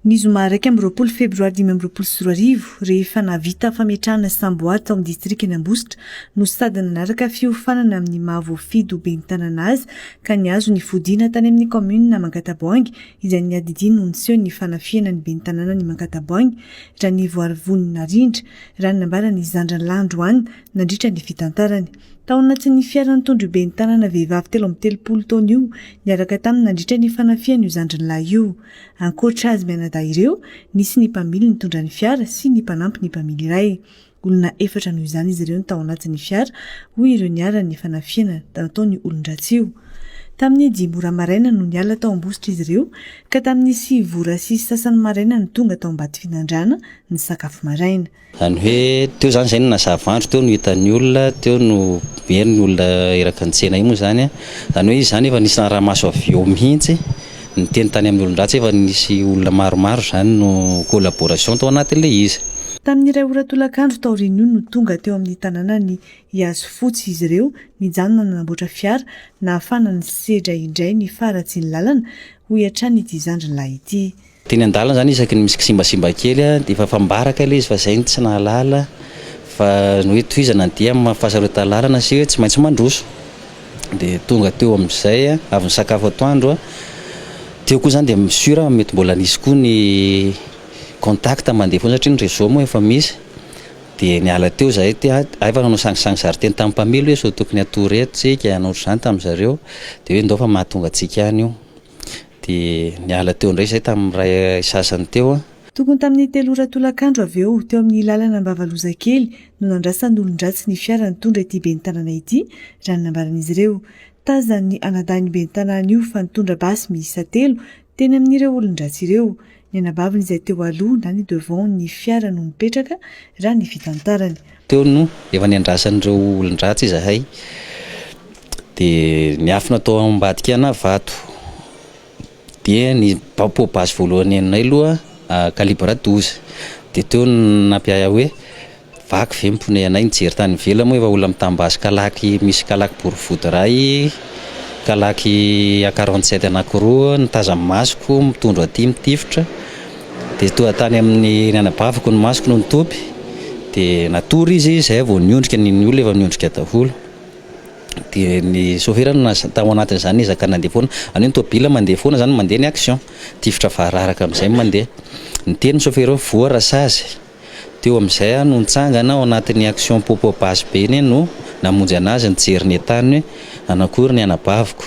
Ny zoma 2 febroary 2024 rehefa navita fametrahana samboady ao amin'ny distrikta Ambositra no sady nanaraka fiofanana amin'ny mahavoafidy ho ben'ny tanàna azy ka niazo ny fodiana tany amin'ny commune Mankataboangy izay niadidiny no niseho ny fanafiana ny ben'ny tanàna ny Mankataboangy raha ny voarivonina rindra raha ny nambarany Zandra Landroany nandritra ny fitantarany. Tao anatin'ny fiara nitondra ben'ny tanàna vehivavy 13 taona io niaraka taminy nandritra ny fanafiana io Zandrinalahy io. Ankoatra azy mianadahy ireo, nisy ny mpamily nitondra ny fiara sy ny mpanampy ny mpamily iray. Olona 4 noho izany izy ireo tao anatin'ny fiara hoy ireo niarany fanafiana nataony olon-dratsy io. Tamin'ny 10 ora maraina no niala tao Ambositra izy ireo ka tamin'ny 6 ora sy sasany maraina no tonga tao Ambato Finandrana ny sakafo maraina. Zany hoe teo zany zay nazavandro teo no hitan'ny olona teo no very ny olona iraka ny-tsena io moa zany zany hoe izy zany efa nisy naramaso avy eo mihitsy ny teny tany amin'ny olon-dratsy efa nisy olona maromaro zany no collaboration tao anatin'ilay izy. Tamin'ny 2 ora tolakandro taorian'io no tonga teo amin'ny tanàna ny Iazo Fotsy izy ireo nijanona nanamboatra fiara na ahafana ny sedra indray ny faratsy ny lalana ho hatrany ity Zandrinalahy ity. Teny an-dalana zany isaky ny misy simbasimba kely dia efa fambaraka ilay izy fa zay tsy nahalala fa ny hoe tohizana dia mahafasarota lalana sy hoe tsy maintsy mandroso. Dia tonga teo amin'izay avy ny sakafo atoandro teo koa zany dia misura mety mbola nisy koa ny contact mandeha foana satria ny réseau moa efa misy dia niala teo zahay efa nanao sangisangy zariteny tamin'ny mpamily hoe sao tokony atoretintsika hanao zany tamin'izareo dia hoe ndao fa mahatonga antsika any io dia niala teo indray zay tamin'ny ray sasany teo. Tokony tamin'ny 3 ora tolakandro avy eo teo amin'ny lalana Ambavalozakely no nandrasan'ny olon-dratsy ny fiara nitondra ity ben'ny tanàna ity raha ny nambaran'izy ireo. Tazan'ny anadahin'ny ben'ny tanàna io fa nitondra basy miisa 3 teny amin'ireo olon-dratsy ireo. Ny anabaviny izay teo aloha na ny devant ny fiara no mipetraka raha ny fitantarany. Teo no efa niandrasan'ireo olon-dratsy izahay dia niafina tao ambadika ana vato dia ny pô basy voalohany aminay aloha calibre 12 dia teo nampiaya hoe vaky ve mipone anay nijery tany vela moa efa olona mitambasy kalaky misy kalaky borivody ray kalaky A47 anankiroa nitazana masoko mitondro aty mitifitra dia toa tany amin'ny anabaviko ny masoko no nitopy dia natory izy zay vao niondrika ny olona efa niondrika daholo dia ny chauffeur no tao anatin'izany ezaka nandeha foana any ny tôbila mandeha foana zany mandeha ny action tifitra vararaka amin'izay mandeha niteny ny chauffeur voara sazy teo amin'izay no nitsangana ao anatin'ny action popo basy be iny no namonjy anazy nijery ny tany hoe anakory ny anabaviko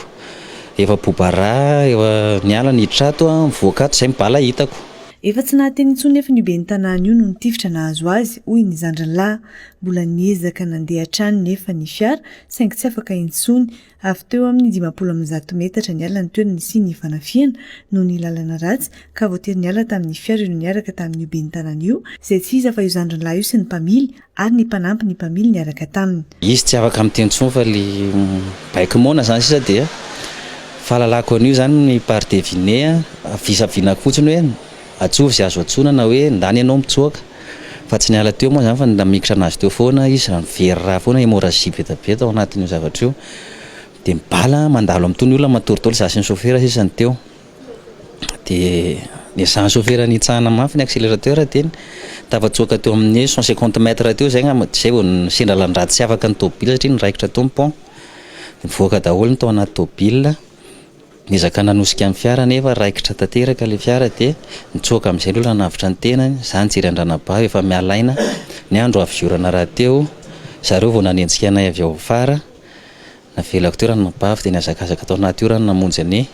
efa bobara efa niala ny trato mivoaka ato izay mibala hitako. Efa tsy nahateny intsony nefa ny ben'ny tanàna io no nitifitra nahazo azy hoy ny Zandrinalahy mbola niezaka nandeha hatrany nefa ny fiara saingy tsy afaka intsony avy teo amin'ny 50 metatra niala ny toerana sy ny fanafiana no ny lalana ratsy ka voatery niala tamin'ny fiara no niaraka tamin'io ben'ny tanàna io izay tsy iza fa io Zandrinalahy io sy ny mpamily ary ny mpanampy ny mpamily niaraka taminy. Izy tsy afaka amin'ny teny intsony fa le baiko mona zany sisa dia fahalalako an'io zany ny par deviner visavinako fotsiny hoe atsovy sy azo atsonana hoe ndany ianao mitsoaka fa tsy niala teo moa zany fa namikitra anazy teo foana izy raha very raha foana hémorragie betabeta ao anatin'io zavatra io dia mibala mandalo amin'itony olona matoritory zasy ny chauffeur sisany teo dia niasan'ny chauffeur nitsahana mafy ny accélérateur dia tafatsoaka teo amin'ny 150 mètres teo zay zay vao sendra landraty tsy afaka ny tôbila satria niraikitra teo pont nivoaka daholo ny tao anaty tôbila niezaka nanosika amin'ny fiara nefa raikitra tanteraka ilay fiara dia nitsoaka amin'izay olona navitra ny tenany izany jery andranabavy efa mialaina ny andro avy raha teo zareo vao nanenjika anay avy ao afara navelako teo ranabavy dia niazakazaka tao anaty io namonjy ny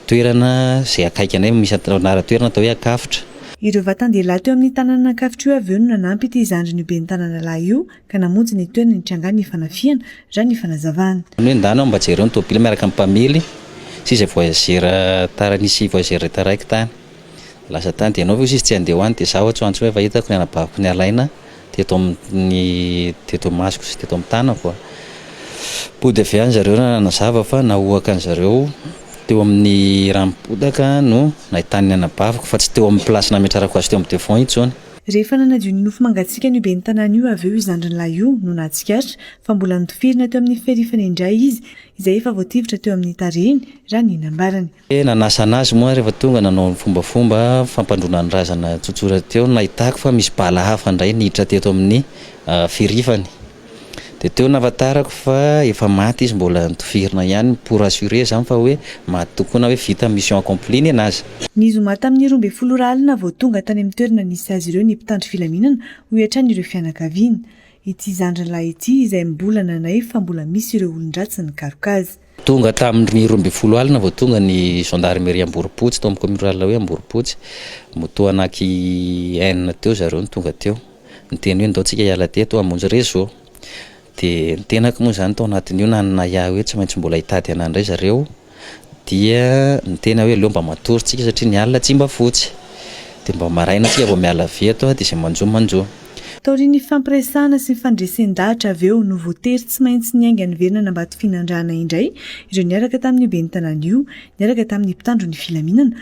toerana izay akaiky anay misy anaratoerana atao hoe akafitra. Ireo vatan-dehilahy teo amin'ny tanàna akafitra io avy eo no nanampy ity Zandriny ben'ny tanànalahy io ka namonjy ny toerana nitrangany ny fanafiana raha ny fanazavana. Hoe ndana mba jereo ny tôbila miaraka amin'ny mpamily sy izay voyageur tara nisy voyageur taraiky tany lasa tany dia anao izy tsy andeha hoany dia zaho atsoantso hoe efa hitako ny anabaviko ny alaina teto amin'ny teto masoko sy teto amin'ny tanako po de avy any zareo nanazava fa nahoaka ny zareo teo amin'ny rampodaka no nahitany ny anabaviko fa tsy teo amin'ny plasy nametrarako azy teo amin'ny devant intsony. Rehefa nanadio ny nofo mangatsiaka ny ben'ny tanàna io avy eo izandrin'lahy io no nahatsikaritra fa mbola nitofirina teo amin'ny ferifany indray izy izay efa voativitra teo amin'ny tarehiny raha ny nambarany. Nanasa anazy moa rehefa tonga nanao fombafomba fampandroana ny razana tsotsora teo nahitako fa misy bala hafa indray niditra teto amin'ny ferifany. Dia teo nahafantarako fa efa maty izy mbola nitofirina ihany pour assurer zany fa hoe maty tokoa na hoe vita mission accomplie ny anazy. Nizoma tamin'ny 12 alina vao tonga tany amin'ny toerana nisy azy ireo ny mpitandro filaminana ho hiatrany ireo fianakaviana. Ity zandrin'lahy ity izay mbola nanay fa mbola misy ireo olon-dratsy nikaroka azy. Tonga tamin'ny 12 alina vao tonga ny gendarmerie Amboropotsy tao amin'ny commune rurale hoe Amboropotsy. Moto anaky enina teo zareo ny tonga teo. Niteny hoe ndao tsika hiala teto hamonjy réseau. Dia ny tenako moa zany tao anatin'io nanaya hoe tsy maintsy mbola hitady ana indray zareo dia ny tena hoe leo mba matory tsika satria ny alina tsy mba fotsy dia mba maraina tsika vao miala veto dia izay manjomanjo. Taorian'ny fampiresahana sy ny fandresen-dahatra avy eo no voatery tsy maintsy niainga niverina nambato finandrana indray ireo niaraka tamin'ny ben'ny tanàna io niaraka tamin'ny mpitandro ny filaminana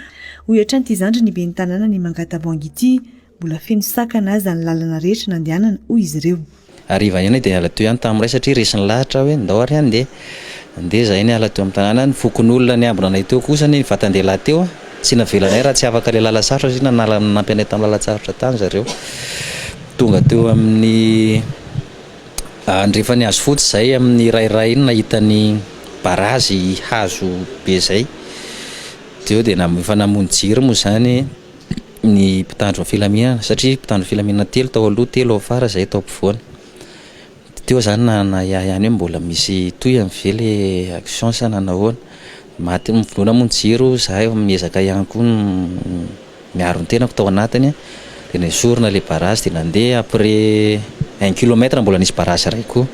ho hiatran'ity zandry ny ben'ny tanàna ny Mangataboangy ity mbola feno sakana azy ny lalana rehetra nandehanana hoy izy ireo. Ariva ihany dia ala teo ihany tamin'iray satria resiny lahatra hoe ndao ary andeha zay ny ala teo amin'ny tanàna ny fokon'olona ny ambona anay teo kosa ny vatandehilahy teo tsy navelanay raha tsy afaka le lala sarotra sy nanampy anay tamin'ny lala sarotra tany zareo. Tonga teo amin'ny andrefa ny hazo fotsy zay amin'ny rairay iny nahita ny barazy hazo be zay teo dia efa namonjy jiro moa zany ny mpitandro filaminana satria mpitandro filaminana telo tao aloha telo afara zay tao ampovoany. Teo zany ihany hoe mbola misy toy amin'ny vele action sana nahoana maty mivonoana monjy jiro zahay miezaka ihany koa miaro ny tenako tao anatiny dia nesorina le barazy dia nandeha après 1 kilomètre mbola nisy barazy iray koa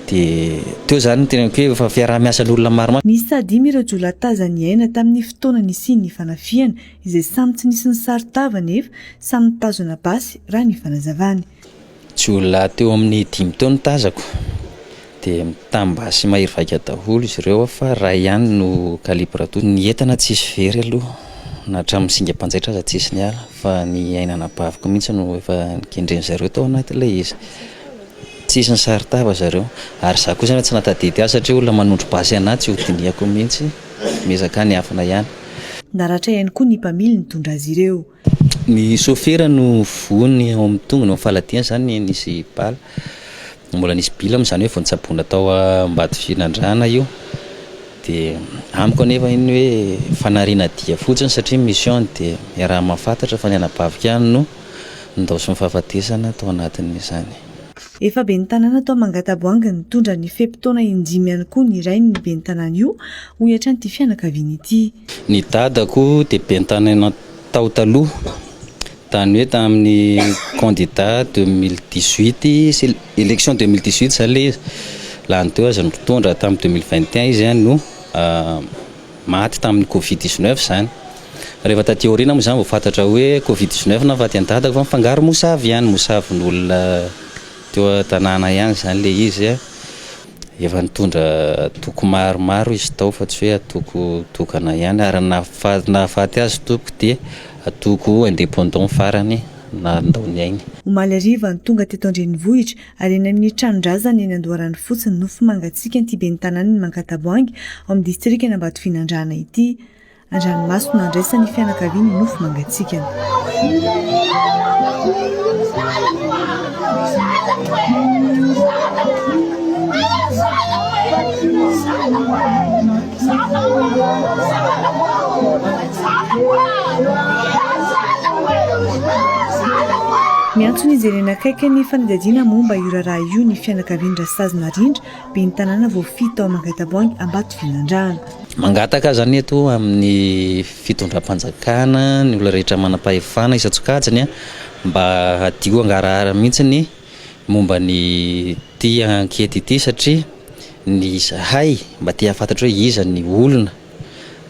dia teo zany tenako hoe efa fiaraha-miasan'olona maromaro. Nisy adimy ireo jolataza ny aina tamin'ny fotoana nisy ny fanafiana izay samy tsy nisy ny saritava nefa samy nitazona basy raha ny fanazavany. Jola teo amin'ny 5 teo nitazako dia mitambasy mahery vaika daholo izy ireo fa raha ihany no calibre to ny entana tsisy very aloha na hatramin'ny singam-panjaitra aza tsisy ny ala fa ny ainana baviko mihitsy no efa nikendreny zareo tao anatin'ilay izy. Tsisy ny saritava zareo ary za koa zany tsy natadidy azy satria olona manondro basy anahy tsy hodiniako mihitsy mezaka ny hafana ihany. Naratra ihany koa ny mpamily nitondra azy ireo. Ny sofera no voany ao amin'ny tongony ao faladiana zany nisy bala mbola nisy bila zany hoe voan-tsaboana tao ambady finandrana io dia amiko anefa iny hoe fanariana dia fotsiny satria mission dia raha mahafantatra fa ny anabavika ihany no ndao sy mifahafatesana tao anatin'izany. Efa ben'ny tanàna tao Mangataboangy nitondra ny fepitaona indimy ihany koa ny iray ny ben'ny tanàna io ho hiatran'ity fianakaviana ity. Ny dadako dia ben'ny tanàna tao taloha tany hoe tamin'ny candidat 2018 sy élection 2018 zany le izy lany teo azy nitondra tamin'ny 2021 izy ihany no maty tamin'ny Covid-19 zany. Rehefa taty aoriana moa zany vao fantatra hoe Covid-19 nahafaty an-dadako fa mifangaro mosavy ihany mosavy n'olona teo tanàna ihany zany le izy efa nitondra toko maromaro izy tao fa tsy hoe atoko tokana ihany ary nahafaty azy toko dia atoko indépendant farany na ndao ny ainy. Omaly hariva ny tonga teto Andrenivohitra ary eny amin'ny tranondrazana eny Andoharany fotsiny nofo mangatsiaka ny ben'ny tanàna ny Mangataboangy ao amin'ny distrikana Ambato Finandrana ity. Andranomasina andraisany fianakaviana nofo mangatsiaka. Miantsona ijerena akaiky ny fanadihadiana momba io raharaha io ny fianakaviana Rasazina Rindra ben'ny tanàna voafito ao Mangataboangy Ambato Finandrana. Mangataka zany eto amin'ny fitondram-panjakana ny olona rehetra manam-pahefana isa-tsokajiny mba hadio angarahara mihitsy ny momba ny ty ankety ity satria ny zahay mba tia fantatra hoe iza ny olona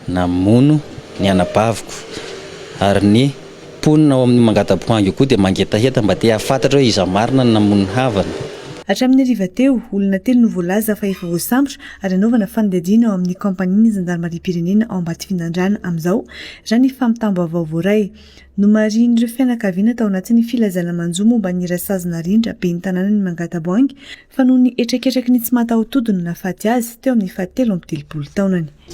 namono ny anabaviko ary ny ponina ao amin'ny Mangataboangy koa dia mangetaheta mba tia fantatra hoe iza marina ny namono ny havana. Hatramin'ny hariva teo, olona 3 no voalaza fa efa voasambotra ary anaovana fanadihadiana ao amin'ny kompanian'ny zandarmaria-pirenena ao Ambatfiandandrana amin'izao, raha ny famitambo vaovao iray. Nomarian'ireo fianakaviana tao anatin'ny filazana manjo momba ny rasazana rindra ben'ny tanànan'ny Mangataboangy fa noho ny etreketraky ny tsy mataho-tody no nahafaty azy teo amin'ny 17 taonany.